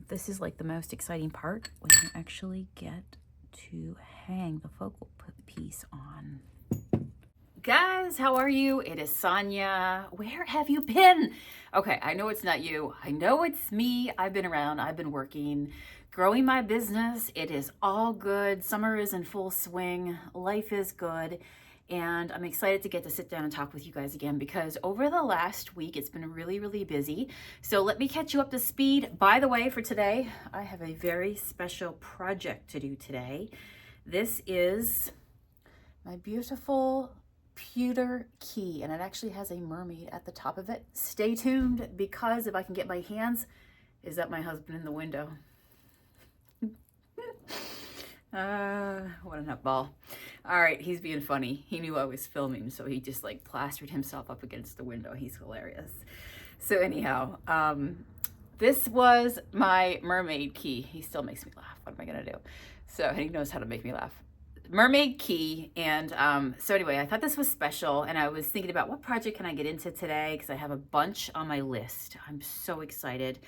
this is like the most exciting part when you actually get to hang the focal piece on. Guys, how are you? It is Sonia. Where have you been? Okay, I know it's not you. I know it's me. I've been around. I've been working, growing my business. It is all good. Summer is in full swing. Life is good. And I'm excited to get to sit down and talk with you guys again because over the last week, it's been really, really busy. So let me catch you up to speed. By the way, for today, I have a very special project to do today. This is my beautiful pewter key, and it actually has a mermaid at the top of it. Stay tuned, because if I can get my hands, is that my husband in the window? What a nutball. All right, he's being funny. He knew I was filming, so he just like plastered himself up against the window. He's hilarious. So anyhow, this was my mermaid key. He still makes me laugh. What am I gonna do? So he knows how to make me laugh. Mermaid key. And so anyway, I thought this was special, and I was thinking about what project can I get into today, because I have a bunch on my list. I'm so excited.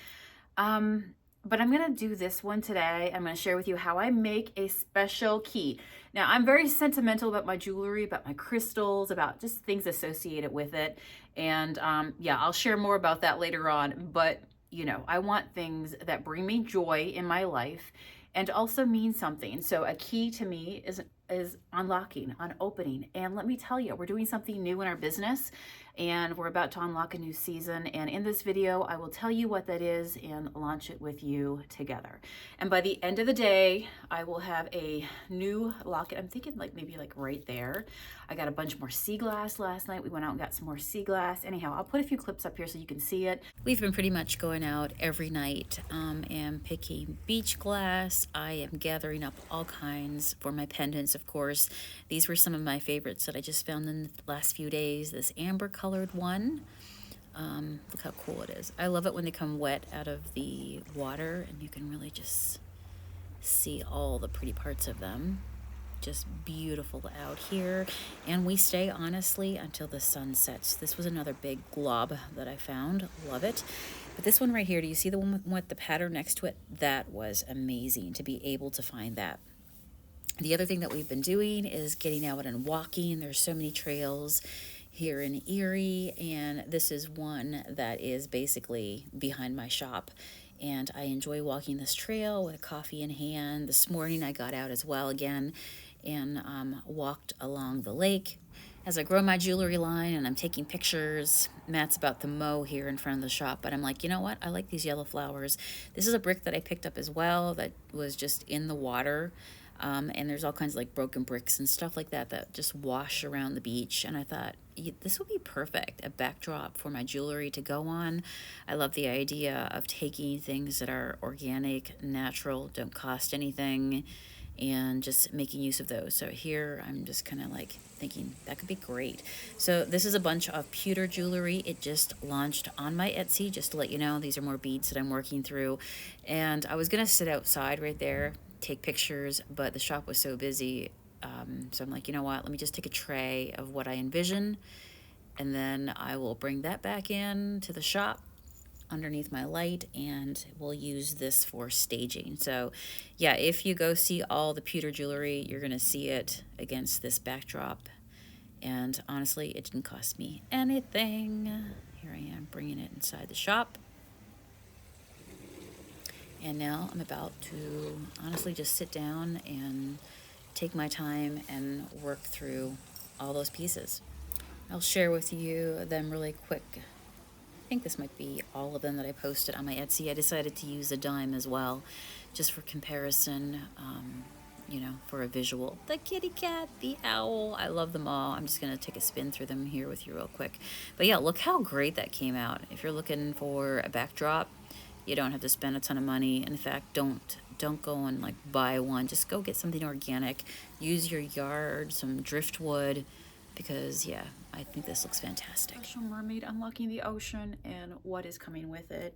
But I'm gonna do this one today. I'm gonna share with you how I make a special key. Now, I'm very sentimental about my jewelry, about my crystals, about just things associated with it. And yeah, I'll share more about that later on. But you know, I want things that bring me joy in my life and also mean something. So a key to me is unlocking, opening. And let me tell you, we're doing something new in our business, and we're about to unlock a new season. And in this video, I will tell you what that is and launch it with you together. And by the end of the day, I will have a new locket. I'm thinking like maybe like right there. I got a bunch more sea glass last night. We went out and got some more sea glass. Anyhow, I'll put a few clips up here so you can see it. We've been pretty much going out every night and picking beach glass. I am gathering up all kinds for my pendants, of course. These were some of my favorites that I just found in the last few days. This amber colored one. Look how cool it is. I love it when they come wet out of the water and you can really just see all the pretty parts of them. Just beautiful out here. And we stay, honestly, until the sun sets. This was another big glob that I found. Love it. But this one right here, do you see the one with the pattern next to it? That was amazing to be able to find that. The other thing that we've been doing is getting out and walking. There's so many trails here in Erie, and this is one that is basically behind my shop. And I enjoy walking this trail with a coffee in hand. This morning I got out as well again and walked along the lake as I grow my jewelry line, and I'm taking pictures. Matt's about to mow here in front of the shop, but I'm like, you know what? I like these yellow flowers. This is a brick that I picked up as well that was just in the water. And there's all kinds of like broken bricks and stuff like that that just wash around the beach. And I thought, this would be perfect, a backdrop for my jewelry to go on. I love the idea of taking things that are organic, natural, don't cost anything, and just making use of those. So here I'm just kind of like thinking that could be great. So this is a bunch of pewter jewelry. It just launched on my Etsy, just to let you know. These are more beads that I'm working through. And I was gonna sit outside right there, take pictures, but the shop was so busy. So I'm like, you know what, let me just take a tray of what I envision, and then I will bring that back in to the shop underneath my light, and we'll use this for staging. So yeah, if you go see all the pewter jewelry, you're gonna see it against this backdrop. And honestly, it didn't cost me anything. Here I am bringing it inside the shop. And now I'm about to honestly just sit down and take my time and work through all those pieces. I'll share with you them really quick. I think this might be all of them that I posted on my Etsy. I decided to use a dime as well, just for comparison, you know, for a visual. The kitty cat, the owl, I love them all. I'm just gonna take a spin through them here with you real quick. But yeah, look how great that came out. If you're looking for a backdrop, you don't have to spend a ton of money. In fact, don't go and like buy one. Just go get something organic. Use your yard, some driftwood, because yeah, I think this looks fantastic. Special mermaid unlocking the ocean and what is coming with it.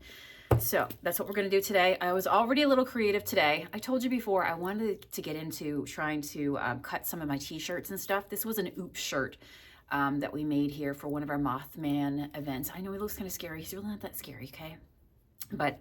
So that's what we're gonna do today. I was already a little creative today. I told you before I wanted to get into trying to cut some of my t-shirts and stuff. This was an oops shirt that we made here for one of our Mothman events. I know he looks kind of scary. He's really not that scary, okay? But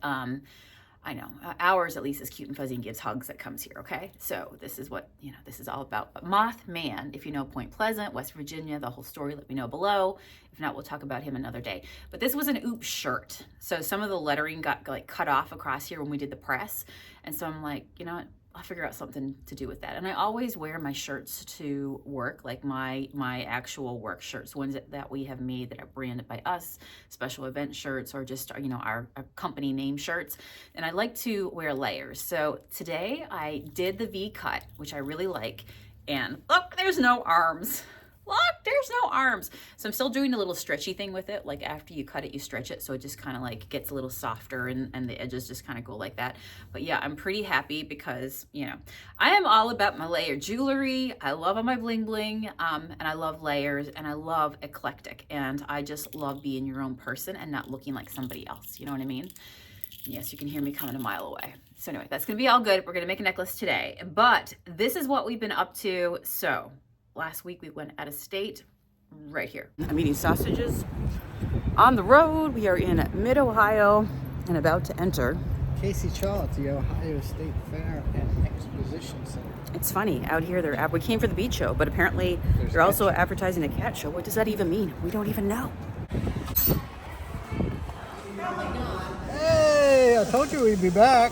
I know, ours at least is cute and fuzzy and gives hugs that comes here, okay? So this is what, this is all about. But Mothman, if you know Point Pleasant, West Virginia, the whole story, let me know below. If not, we'll talk about him another day. But this was an oops shirt. So some of the lettering got like cut off across here when we did the press. And so I'm like, you know what? I'll figure out something to do with that. And I always wear my shirts to work, like my actual work shirts, ones that we have made that are branded by us, special event shirts, or just, our company name shirts. And I like to wear layers. So today I did the V cut, which I really like. And look, there's no arms. Look, there's no arms. So I'm still doing a little stretchy thing with it. Like after you cut it, you stretch it. So it just kind of like gets a little softer and the edges just kind of go like that. But yeah, I'm pretty happy because, I am all about my layered jewelry. I love all my bling bling. And I love layers and I love eclectic. And I just love being your own person and not looking like somebody else. You know what I mean? Yes, you can hear me coming a mile away. So anyway, that's going to be all good. We're going to make a necklace today. But this is what we've been up to. So last week we went out of state right here. I'm eating sausages on the road. We are in mid-Ohio and about to enter Casey Charles, the Ohio State Fair and Exposition Center. It's funny, out here we came for the bead show, but apparently they're also advertising a cat show. What does that even mean? We don't even know. Hey, I told you we'd be back.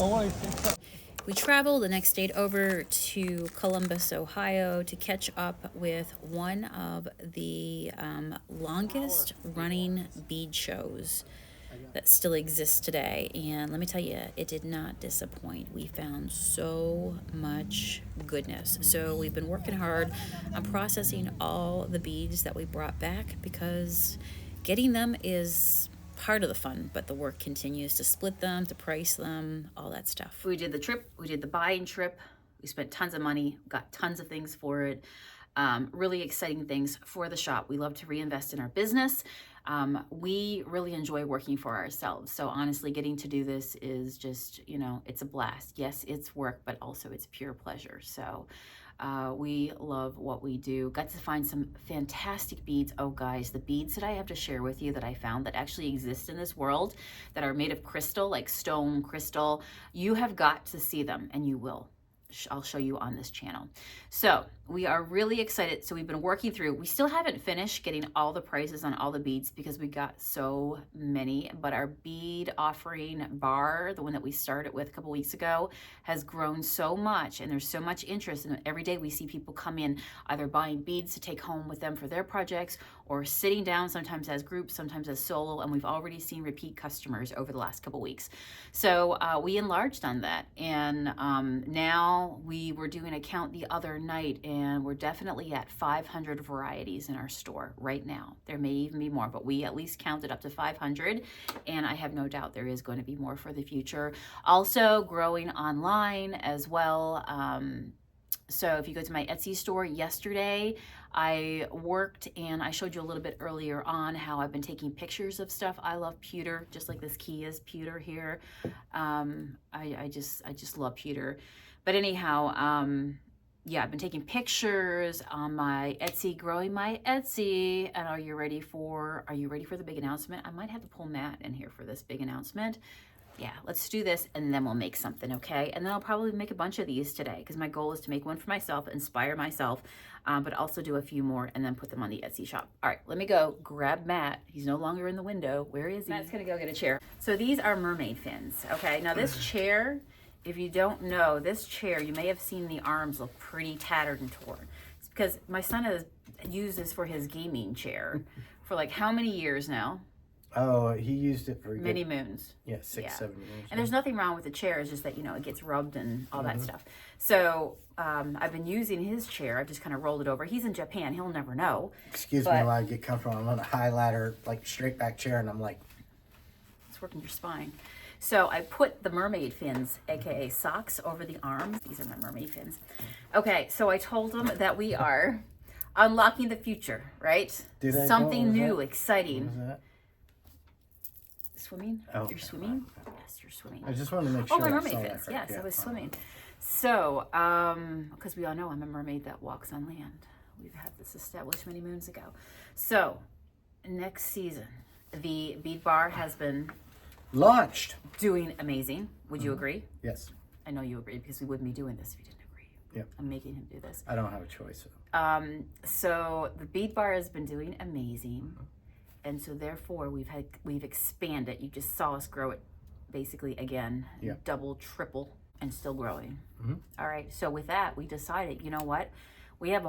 We traveled the next day over to Columbus, Ohio to catch up with one of the longest running bead shows that still exists today. And let me tell you, it did not disappoint. We found so much goodness. So we've been working hard on processing all the beads that we brought back because getting them is part of the fun, but the work continues to split them, to price them, all that stuff. We did the trip, we did the buying trip, we spent tons of money, got tons of things for it, really exciting things for the shop. We love to reinvest in our business. We really enjoy working for ourselves. So honestly, getting to do this is just, it's a blast. Yes, it's work, but also it's pure pleasure. So we love what we do. Got to find some fantastic beads. Oh guys, the beads that I have to share with you that I found that actually exist in this world that are made of crystal, like stone crystal, you have got to see them and you will. I'll show you on this channel. So we are really excited. So we've been working through, we still haven't finished getting all the prices on all the beads because we got so many, but our bead offering bar, the one that we started with a couple weeks ago, has grown so much and there's so much interest. And every day we see people come in either buying beads to take home with them for their projects or sitting down, sometimes as groups, sometimes as solo. And we've already seen repeat customers over the last couple weeks. So we enlarged on that. And now we were doing a count the other night and we're definitely at 500 varieties in our store right now. There may even be more, but we at least counted up to 500 and I have no doubt there is going to be more for the future. Also growing online as well. So if you go to my Etsy store yesterday, I worked and I showed you a little bit earlier on how I've been taking pictures of stuff. I love pewter, just like this key is pewter here. I just love pewter. But anyhow, yeah, I've been taking pictures on my Etsy, growing my Etsy. And are you ready for the big announcement? I might have to pull Matt in here for this big announcement. Yeah, let's do this and then we'll make something, okay? And then I'll probably make a bunch of these today because my goal is to make one for myself, inspire myself, but also do a few more and then put them on the Etsy shop. All right, let me go grab Matt. He's no longer in the window. Where is he? Matt's gonna go get a chair. So these are mermaid fins, okay? Now this chair, if you don't know, this chair, you may have seen the arms look pretty tattered and torn. It's because my son has used this for his gaming chair for like how many years now? Oh, he used it for many moons. Yeah, 7 years. And there's nothing wrong with the chair. It's just that, it gets rubbed and all that stuff. So I've been using his chair. I've just kind of rolled it over. He's in Japan. He'll never know. Excuse me while I get comfortable. I'm on a high ladder, like straight back chair, and I'm like, it's working your spine. So I put the mermaid fins, aka socks, over the arms. These are my mermaid fins. Okay, so I told him that we are unlocking the future, right? Something new, exciting. What was that? Swimming? Oh, you're swimming? Yes, you're swimming. I just wanted to make sure. Oh, my mermaid fins. Yes, yeah, I was swimming. So, because we all know I'm a mermaid that walks on land. We've had this established many moons ago. So, next season, the bead bar has been launched. Doing amazing. Would you agree? Yes. I know you agree because we wouldn't be doing this if you didn't agree. Yep. I'm making him do this. I don't have a choice. So the bead bar has been doing amazing, and so therefore we've expanded. You just saw us grow it basically again, double, triple, and still growing. All right. So with that, we decided, you know what? We have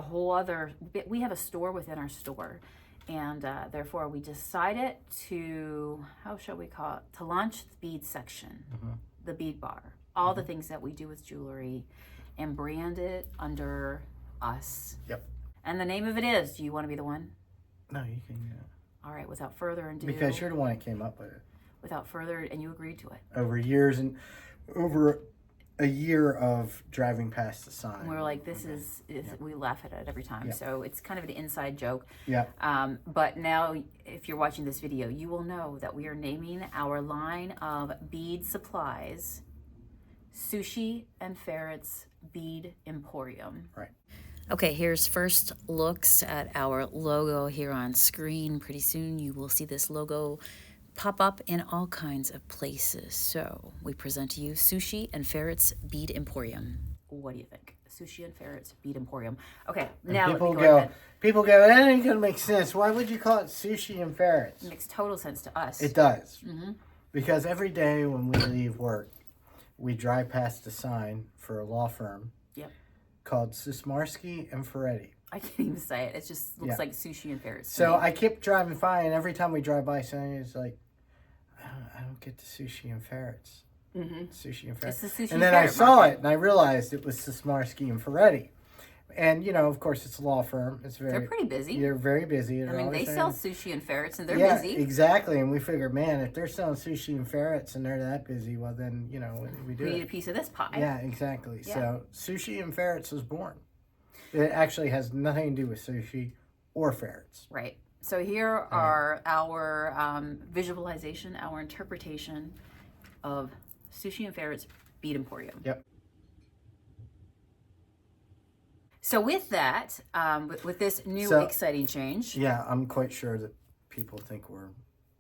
we have a store within our store, and therefore we decided to, how shall we call it, to launch the bead section, the bead bar, all the things that we do with jewelry, and brand it under us. Yep. And the name of it is, do you want to be the one? No, you can. All right, without further ado. Because you're the one that came up with it. Without further, and you agreed to it. Over a year of driving past the sign. And we were like, this is we laugh at it every time. Yep. So it's kind of an inside joke. Yeah. But now, if you're watching this video, you will know that we are naming our line of bead supplies Sushi and Ferrets Bead Emporium. Right. Okay, here's first looks at our logo here on screen. Pretty soon you will see this logo pop up in all kinds of places. So we present to you Sushi and Ferrets Bead Emporium. What do you think? Sushi and Ferrets Bead Emporium. Okay, now people go, that ain't gonna make sense. Why would you call it Sushi and Ferrets? It makes total sense to us. It does. Because every day when we leave work, we drive past a sign for a law firm called Sismarski and Ferretti. I can't even say it. It just looks like Sushi and Ferrets. So I kept driving by, and every time we drive by, Sonia's like, I don't get the Sushi and Ferrets. Sushi and Ferrets. It's the sushi and then I saw it, and I realized it was Sismarski and Ferretti. And, you know, of course, it's a law firm. They're pretty busy. They're very busy. I mean, they sell sushi and ferrets, and they're busy. Yeah, exactly. And we figured, man, if they're selling sushi and ferrets and they're that busy, well, then, you know, we do We need a piece of this pie. Yeah, exactly. Yeah. So Sushi and Ferrets was born. It actually has nothing to do with sushi or ferrets. Right. So here are our visualization, our interpretation of Sushi and Ferrets Bead Emporium. Yep. So with that, with this new exciting change. Yeah, I'm quite sure that people think we're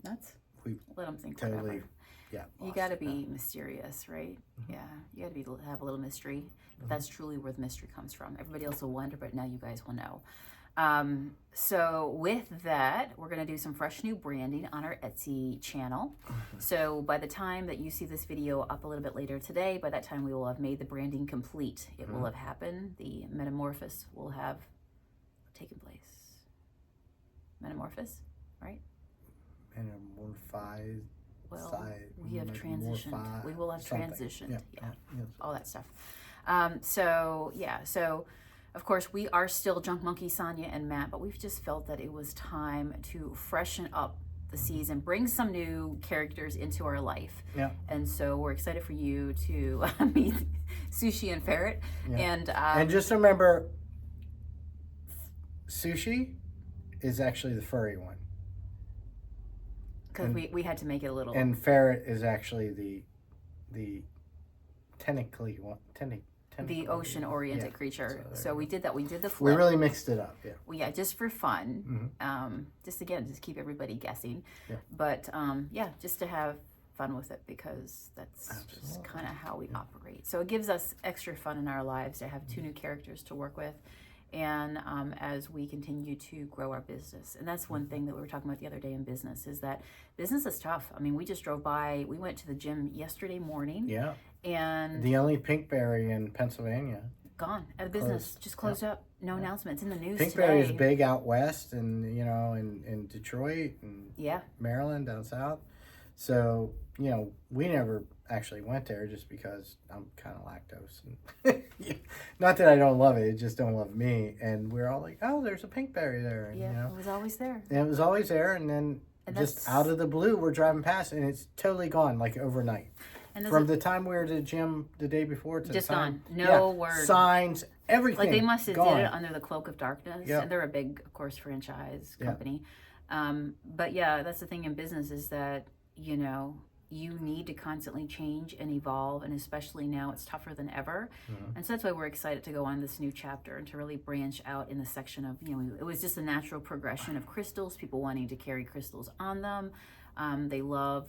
nuts. We let them think totally. Whatever. Yeah. You got to be mysterious, right? Yeah. You got to have a little mystery. That's truly where the mystery comes from. Everybody else will wonder, but now you guys will know. So with that, we're going to do some fresh new branding on our Etsy channel. So by the time that you see this video up a little bit later today, by that time we will have made the branding complete. It will have happened. The metamorphosis will have taken place. Metamorphosis, right? Metamorphized. Well, we have transitioned. We will have transitioned. Yeah. All that stuff. So of course we are still Junk Monkey, Sonia, and Matt, but we've just felt that it was time to freshen up the season, bring some new characters into our life. Yeah. And so we're excited for you to meet Sushi and Ferret. Yeah. And just remember, Sushi is actually the furry one. Because we had to make it a little. And Ferret is actually the technically one. The ocean-oriented creature. So we did that. We did the flip. We really mixed it up. Yeah. Well, yeah, just for fun. Just keep everybody guessing. Yeah. But just to have fun with it, because that's just kind of how we operate. So it gives us extra fun in our lives to have two new characters to work with, and as we continue to grow our business. And that's one thing that we were talking about the other day in business, is that business is tough. I mean, we just drove by. We went to the gym yesterday morning. Yeah. And the only Pinkberry in Pennsylvania. Gone. Out of business. Just closed up. No announcements in the news Pinkberry today. is big out west, and in Detroit and Maryland down south. So, we never actually went there just because I'm kind of lactose. And not that I don't love it, it just don't love me. And we're all like, oh, there's a Pinkberry there. And, it was always there. And it was always there, and then just out of the blue, we're driving past, and it's totally gone, like overnight. And from the time we were at the gym the day before to just the time, gone. No word. Signs, everything. Like they must have gone. did it under the cloak of darkness. Yep. And they're a big, of course, franchise company. But that's the thing in business, is that, you need to constantly change and evolve, and especially now it's tougher than ever. And so that's why we're excited to go on this new chapter and to really branch out in the section of, it was just a natural progression of crystals, people wanting to carry crystals on them. They love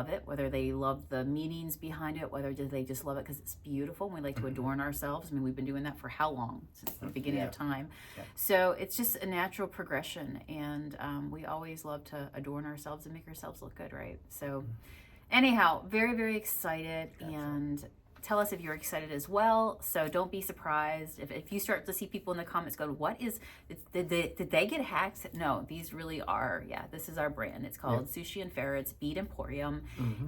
it, whether they love the meanings behind it, whether they just love it because it's beautiful. And we like to adorn ourselves. I mean, we've been doing that for how long? Since the beginning of time. Yeah. So it's just a natural progression. And we always love to adorn ourselves and make ourselves look good, right? So anyhow, very, very excited. And tell us if you're excited as well. So don't be surprised if you start to see people in the comments go, what is, did they get hacked? No, these really are. Yeah, this is our brand. It's called Sushi and Ferrets, Bead Emporium.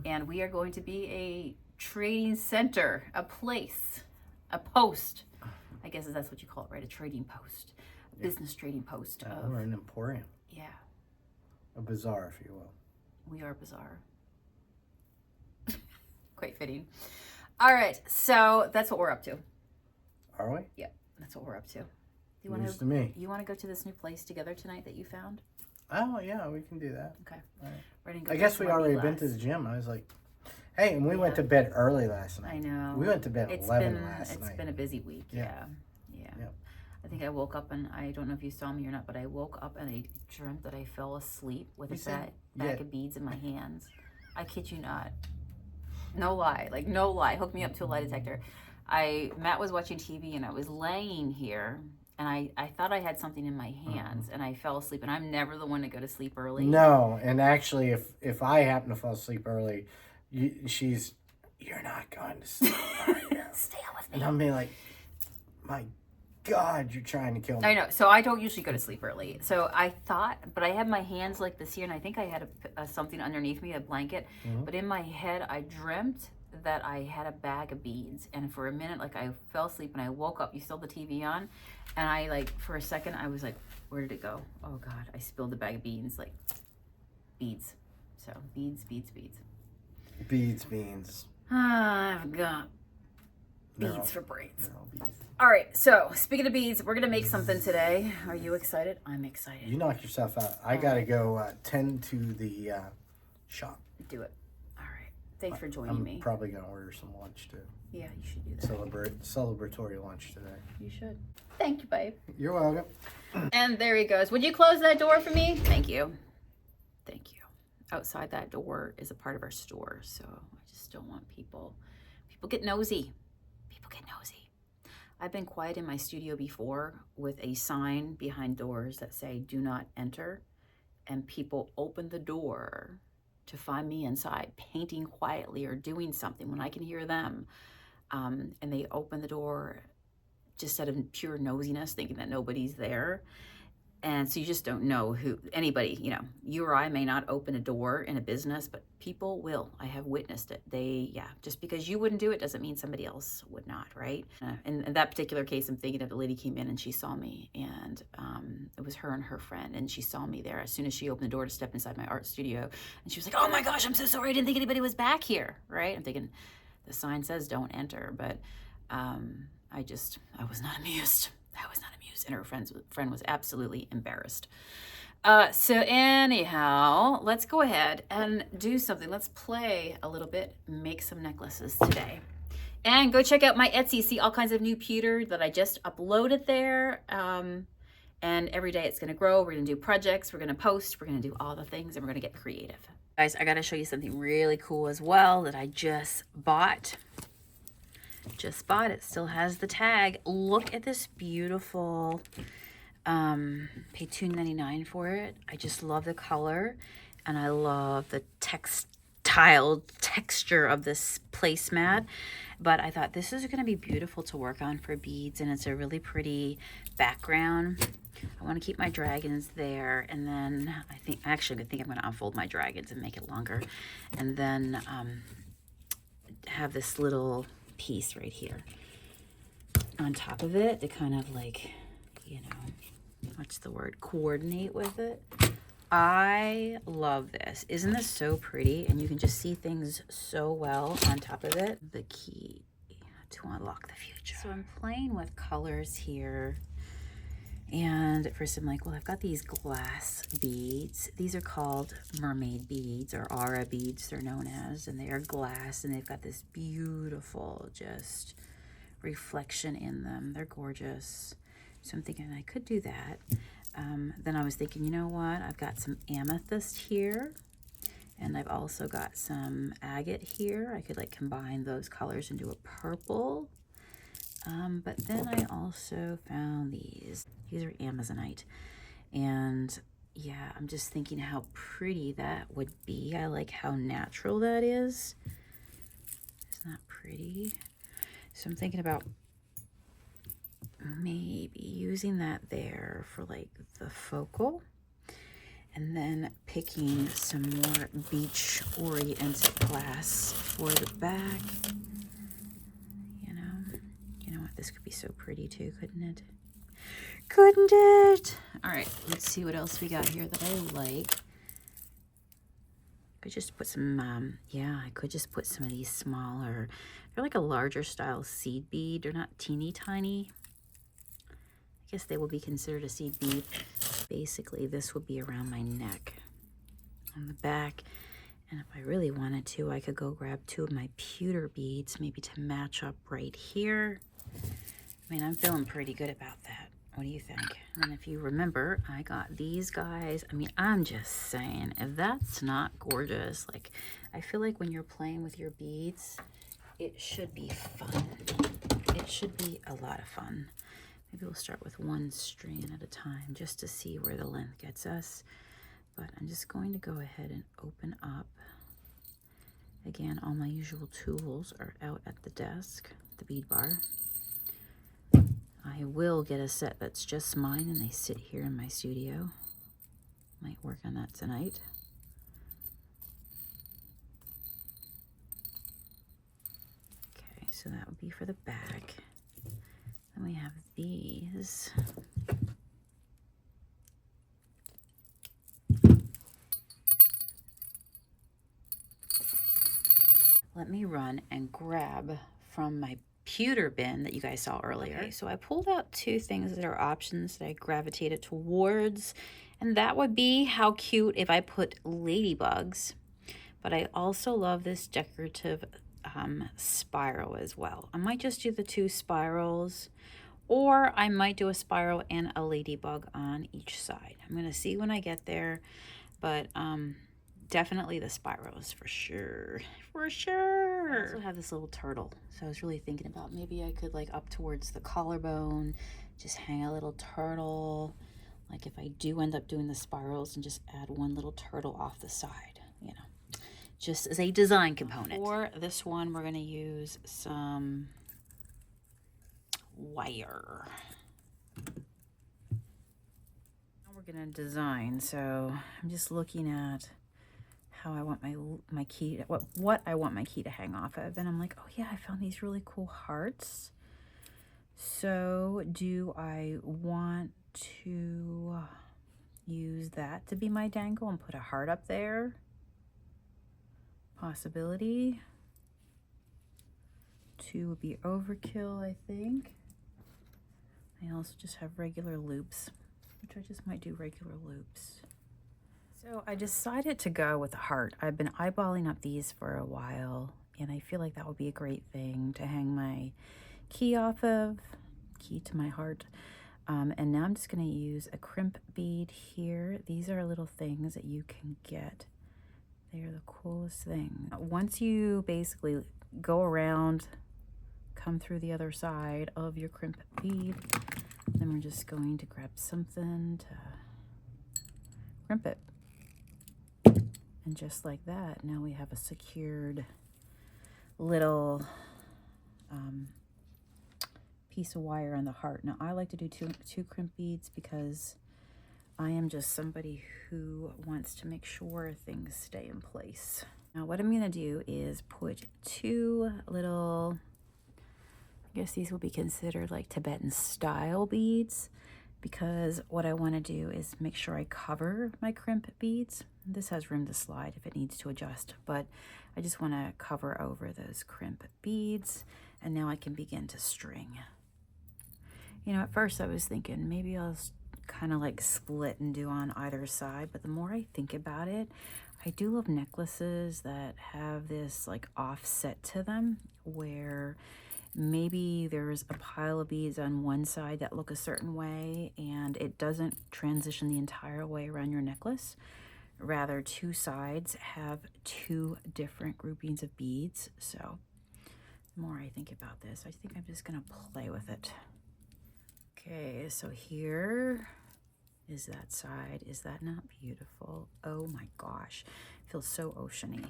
And we are going to be a trading center, a place, a post. I guess that's what you call it, right? A trading post, a business trading post. We're an emporium. Yeah. A bazaar, if you will. We are bizarre. Quite fitting. All right, so that's what we're up to. Are we? Yep, that's what we're up to. You want to go to this new place together tonight that you found? Oh yeah, we can do that. Okay. All right. We're gonna go I guess we already been to the gym. I was like, hey, and we went to bed early last night. I know. We went to bed at 11 last night. It's been a busy week. Yeah. Yep. I think I woke up and I don't know if you saw me or not, but I woke up and I dreamt that I fell asleep with a bag of beads in my hands. I kid you not. No lie, like no lie. Hook me up to a lie detector. Matt was watching TV and I was laying here and I thought I had something in my hands and I fell asleep, and I'm never the one to go to sleep early. No, and actually if I happen to fall asleep early, you're not going to sleep. Stay up with me. And I'm being like, my God, you're trying to kill me. I know. So I don't usually go to sleep early. So I thought, but I had my hands like this here, and I think I had something underneath me, a blanket. But in my head, I dreamt that I had a bag of beads. And for a minute, like I fell asleep and I woke up. You still have the TV on. And I like, for a second, I was like, where did it go? Oh God, I spilled the bag of beans, like beads. So beads. Beans. I've got beads for braids. All right, so speaking of beads, we're gonna make something today. Are you excited? I'm excited. You knock yourself out. I gotta go tend to the shop. Do it. All right. Thanks for joining me. I'm probably gonna order some lunch too. Yeah, you should do that. Celebratory lunch today. You should. Thank you, babe. You're welcome. And there he goes. Would you close that door for me? Thank you. Thank you. Outside that door is a part of our store, so I just don't want people get nosy. People get nosy. I've been quiet in my studio before with a sign behind doors that say, do not enter. And people open the door to find me inside, painting quietly or doing something when I can hear them. And they open the door just out of pure nosiness, thinking that nobody's there. And so you just don't know anybody, you or I may not open a door in a business, but people will. I have witnessed it. Just because you wouldn't do it doesn't mean somebody else would not, right? In that particular case, I'm thinking of the lady came in and she saw me, and it was her and her friend, and she saw me there as soon as she opened the door to step inside my art studio. And she was like, oh my gosh, I'm so sorry. I didn't think anybody was back here, right? I'm thinking the sign says don't enter, but I was not amused. And her friend was absolutely embarrassed. So anyhow, let's go ahead and do something. Let's play a little bit, make some necklaces today. And go check out my Etsy. See all kinds of new pewter that I just uploaded there. And every day it's going to grow. We're going to do projects. We're going to post. We're going to do all the things, and we're going to get creative. Guys, I got to show you something really cool as well that I just bought. It still has the tag. Look at this beautiful paid $2.99 for it. I just love the color, and I love the textile texture of this placemat. But I thought this is going to be beautiful to work on for beads, and it's a really pretty background. I want to keep my dragons there, and then I think I'm going to unfold my dragons and make it longer, and then have this little piece right here on top of it to kind of like, coordinate with it. I love this. Isn't this so pretty? And you can just see things so well on top of it. The key to unlock the future. So I'm playing with colors here. And at first I'm like, well, I've got these glass beads. These are called mermaid beads, or aura beads they're known as. And they are glass, and they've got this beautiful just reflection in them. They're gorgeous. So I'm thinking I could do that. Then I was thinking, you know what? I've got some amethyst here. And I've also got some agate here. I could like combine those colors into a purple. But then I also found these. These are Amazonite. And yeah, I'm just thinking how pretty that would be. I like how natural that is. Isn't that pretty? So I'm thinking about maybe using that there for like the focal. And then picking some more beach-oriented glass for the back. You know what? This could be so pretty too, couldn't it? Couldn't it? All right, let's see what else we got here that I like. Could just put some, yeah, I could just put some of these smaller. They're like a larger style seed bead. They're not teeny tiny. I guess they will be considered a seed bead. Basically, this would be around my neck on the back. And if I really wanted to, I could go grab 2 of my pewter beads, maybe to match up right here. I mean, I'm feeling pretty good about that. What do you think? And if you remember, I got these guys. I mean, I'm just saying, if that's not gorgeous, like, I feel like when you're playing with your beads, it should be fun. It should be a lot of fun. Maybe we'll start with 1 strand at a time just to see where the length gets us. But I'm just going to go ahead and open up. Again, all my usual tools are out at the desk, the bead bar. I will get a set that's just mine and they sit here in my studio. Might work on that tonight. Okay, so that would be for the back. Then we have these. Let me run and grab from my pewter bin that you guys saw earlier. Okay, so I pulled out 2 things that are options that I gravitated towards, and that would be how cute if I put ladybugs, but I also love this decorative spiral as well. I might just do the 2 spirals, or I might do a spiral and a ladybug on each side. I'm gonna see when I get there, but definitely the spirals for sure. For sure. I also have this little turtle. So I was really thinking about maybe I could like up towards the collarbone, just hang a little turtle. Like if I do end up doing the spirals and just add 1 little turtle off the side, you know, just as a design component. For this one, we're gonna use some wire. Now we're gonna design. So I'm just looking at how I want my key, what I want my key to hang off of. And I'm like, oh yeah, I found these really cool hearts. So do I want to use that to be my dangle and put a heart up there? Possibility. 2 would be overkill, I think. I also just have regular loops, which I just might do regular loops. So I decided to go with a heart. I've been eyeballing up these for a while, and I feel like that would be a great thing to hang my key off of, key to my heart. And now I'm just going to use a crimp bead here. These are little things that you can get. They are the coolest thing. Once you basically go around, come through the other side of your crimp bead, then we're just going to grab something to crimp it. And just like that, now we have a secured little piece of wire on the heart. Now I like to do two crimp beads because I am just somebody who wants to make sure things stay in place. Now what I'm gonna do is put 2 little, I guess these will be considered like Tibetan style beads, because what I want to do is make sure I cover my crimp beads. This has room to slide if it needs to adjust, but I just want to cover over those crimp beads, and now I can begin to string. You know, at first I was thinking maybe I'll kind of like split and do on either side, but the more I think about it, I do love necklaces that have this like offset to them, where maybe there's a pile of beads on one side that look a certain way and it doesn't transition the entire way around your necklace. rather two sides have two different groupings of beads. So the more I think about this, I think I'm just gonna play with it. Okay, so here is that side. Is that not beautiful? Oh my gosh, feels so oceany.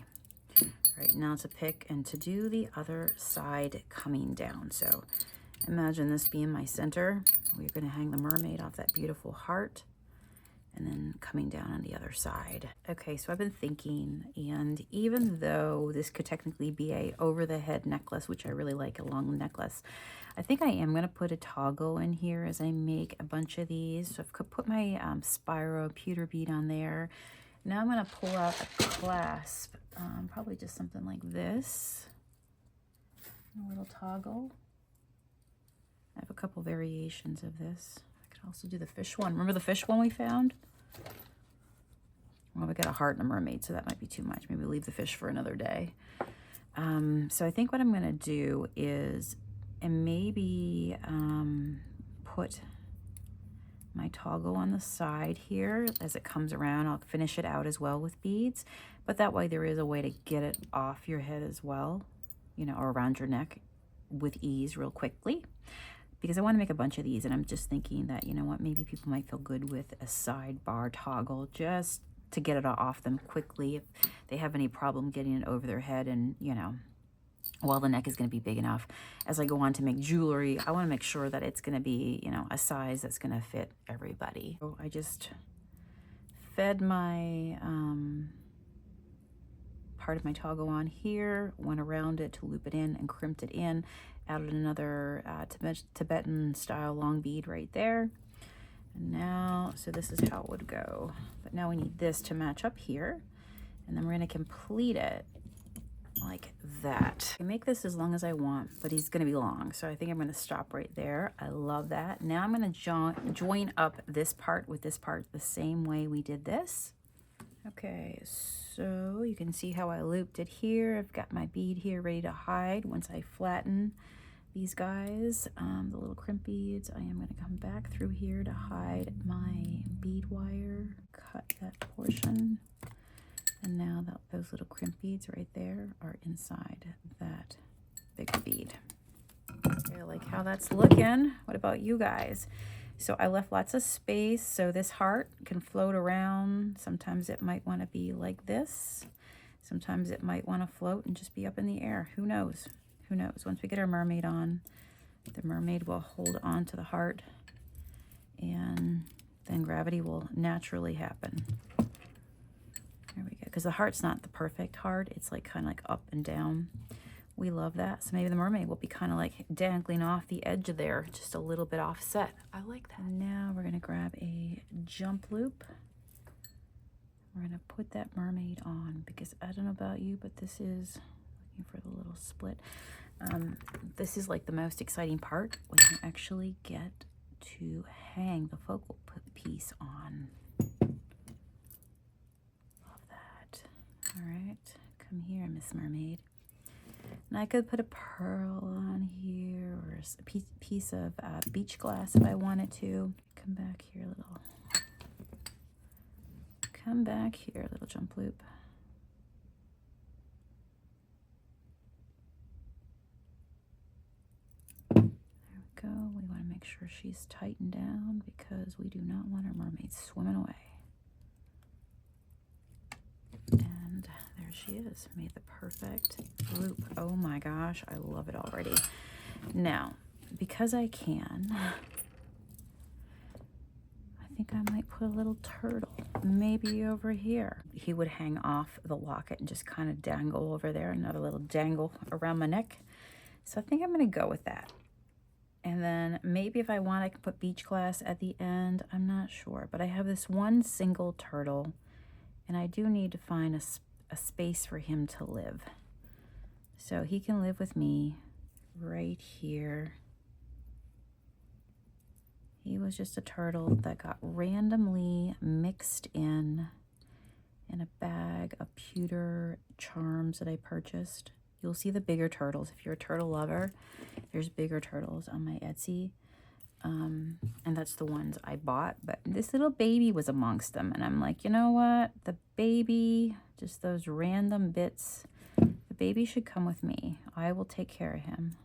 All right, now to pick and to do the other side coming down. So imagine this being my center. We're gonna hang the mermaid off that beautiful heart and then coming down on the other side. Okay, so I've been thinking, and even though this could technically be a over the head necklace, which I really like, a long necklace, I think I am gonna put a toggle in here as I make a bunch of these. So I've put my Spyro pewter bead on there. Now I'm gonna pull out a clasp, probably just something like this, a little toggle. I have a couple variations of this. I could also do the fish one. Remember the fish one we found? Well, we got a heart and a mermaid, so that might be too much. Maybe leave the fish for another day. So I think what I'm gonna do is, and maybe put my toggle on the side here as it comes around. I'll finish it out as well with beads, but that way there is a way to get it off your head as well, you know, or around your neck with ease real quickly, because I want to make a bunch of these. And I'm just thinking that, you know what, maybe people might feel good with a sidebar toggle just to get it off them quickly if they have any problem getting it over their head. And, you know, while the neck is going to be big enough, as I go on to make jewelry, I want to make sure that it's going to be, you know, a size that's going to fit everybody. So I just fed my part of my toggle on here, went around it to loop it in and crimped it in, added another Tibetan style long bead right there. And now, so this is how it would go. But now we need this to match up here, and then we're going to complete it like that. I make this as long as I want, but he's going to be long, so I think I'm going to stop right there. I love that. Now I'm going to join up this part with this part the same way we did this. Okay, so you can see how I looped it here. I've got my bead here ready to hide. Once I flatten these guys, the little crimp beads, I am going to come back through here to hide my bead wire, cut that portion. And now those little crimp beads right there are inside that bigger bead. Okay, I like how that's looking. What about you guys? So I left lots of space so this heart can float around. Sometimes it might want to be like this. Sometimes it might want to float and just be up in the air. Who knows? Who knows? Once we get our mermaid on, the mermaid will hold on to the heart, and then gravity will naturally happen. There we go. Because the heart's not the perfect heart. It's like kind of like up and down. We love that. So maybe the mermaid will be kind of like dangling off the edge there, just a little bit offset. I like that. And now we're going to grab a jump loop. We're going to put that mermaid on, because I don't know about you, but this is, looking for the little split. This is like the most exciting part when you actually get to hang the focal piece on. All right, come here, Miss Mermaid. And I could put a pearl on here, or a piece of beach glass if I wanted to. Come back here, little. Come back here, little jump loop. There we go. We want to make sure she's tightened down, because we do not want our mermaid swimming away. And there she is, made the perfect loop. Oh my gosh, I love it already. Now, because I can, I think I might put a little turtle, maybe over here. He would hang off the locket and just kind of dangle over there, another little dangle around my neck. So I think I'm gonna go with that. And then maybe if I want, I can put beach glass at the end. I'm not sure, but I have this one single turtle, and I do need to find a space for him to live. So he can live with me right here. He was just a turtle that got randomly mixed in a bag of pewter charms that I purchased. You'll see the bigger turtles. If you're a turtle lover, there's bigger turtles on my Etsy. And that's the ones I bought. But this little baby was amongst them. And I'm like, you know what? The baby, just those random bits, the baby should come with me. I will take care of him.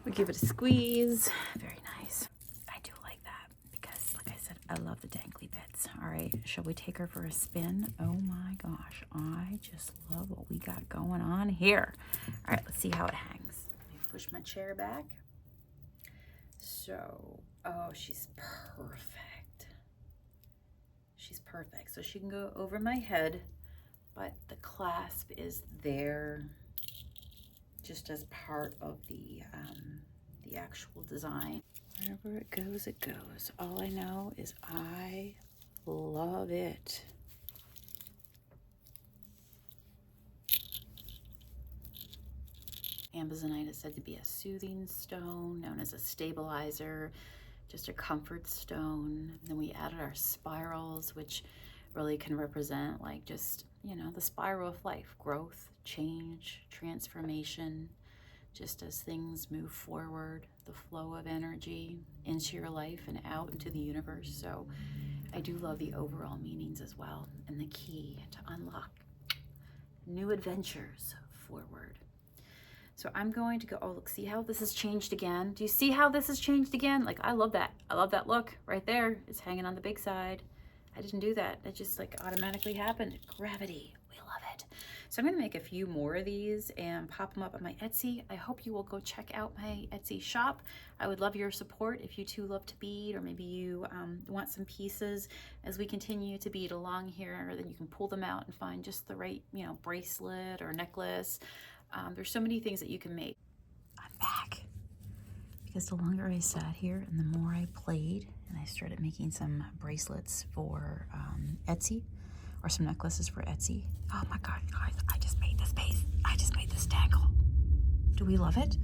We give it a squeeze. Very nice. I do like that because, like I said, I love the dangly bits. All right, shall we take her for a spin? Oh my gosh, I just love what we got going on here. All right, let's see how it hangs. Let me push my chair back. So, oh, she's perfect. She's perfect. So she can go over my head, but the clasp is there just as part of the actual design. Wherever it goes, it goes. All I know is I love it. Ambizonite is said to be a soothing stone, known as a stabilizer, just a comfort stone. Then we added our spirals, which really can represent like just, you know, the spiral of life, growth, change, transformation, just as things move forward, the flow of energy into your life and out into the universe. So I do love the overall meanings as well, and the key to unlock new adventures forward. So I'm going to go, oh, look, see how this has changed again? Do you see how this has changed again? Like, I love that. I love that look right there. It's hanging on the big side. I didn't do that. It just like automatically happened. Gravity. We love it. So I'm going to make a few more of these and pop them up on my Etsy. I hope you will go check out my Etsy shop. I would love your support if you too love to bead, or maybe you want some pieces as we continue to bead along here. Then you can pull them out and find just the right, you know, bracelet or necklace. There's so many things that you can make. I'm back because the longer I sat here and the more I played, and I started making some bracelets for Etsy, or some necklaces for Etsy. Oh my God, guys, I just made this base. I just made this dangle. Do we love it?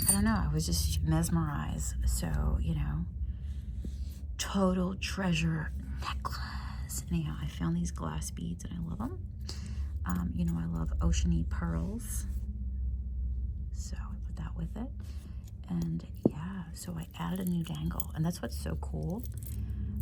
I don't know. I was just mesmerized. So, you know, total treasure necklace. Anyhow, I found these glass beads and I love them. You know, I love oceany pearls. So I put that with it. And yeah, so I added a new dangle. And that's what's so cool.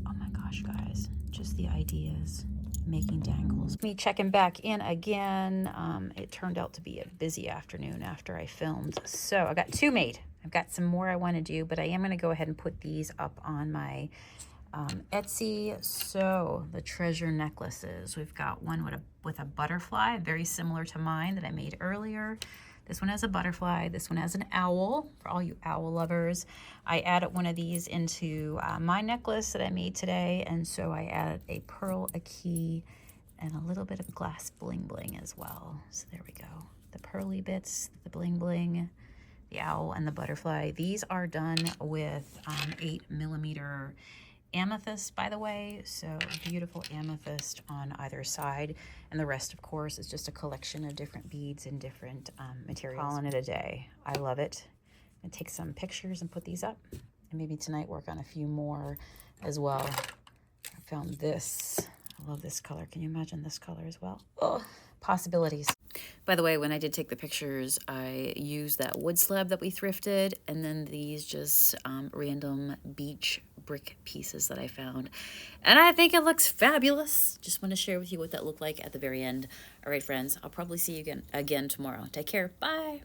Oh my gosh, guys, just the ideas. Making dangles. Me checking back in again. It turned out to be a busy afternoon after I filmed. So I got two made. I've got some more I want to do, but I am going to go ahead and put these up on my Etsy. So the treasure necklaces. We've got one with a butterfly, very similar to mine that I made earlier. This one has a butterfly. This one has an owl, for all you owl lovers. I added one of these into my necklace that I made today, and so I added a pearl, a key, and a little bit of glass bling bling as well. So there we go. The pearly bits, the bling bling, the owl, and the butterfly. These are done with 8mm amethyst, by the way, so beautiful amethyst on either side, and the rest, of course, is just a collection of different beads and different materials. Calling it a day. I love it. I'm gonna take some pictures and put these up, and maybe tonight work on a few more as well. I found this. I love this color. Can you imagine this color as well? Oh, possibilities. By the way, when I did take the pictures, I used that wood slab that we thrifted, and then these just random beach brick pieces that I found. And I think it looks fabulous. Just want to share with you what that looked like at the very end. All right, friends, I'll probably see you again tomorrow. Take care. Bye.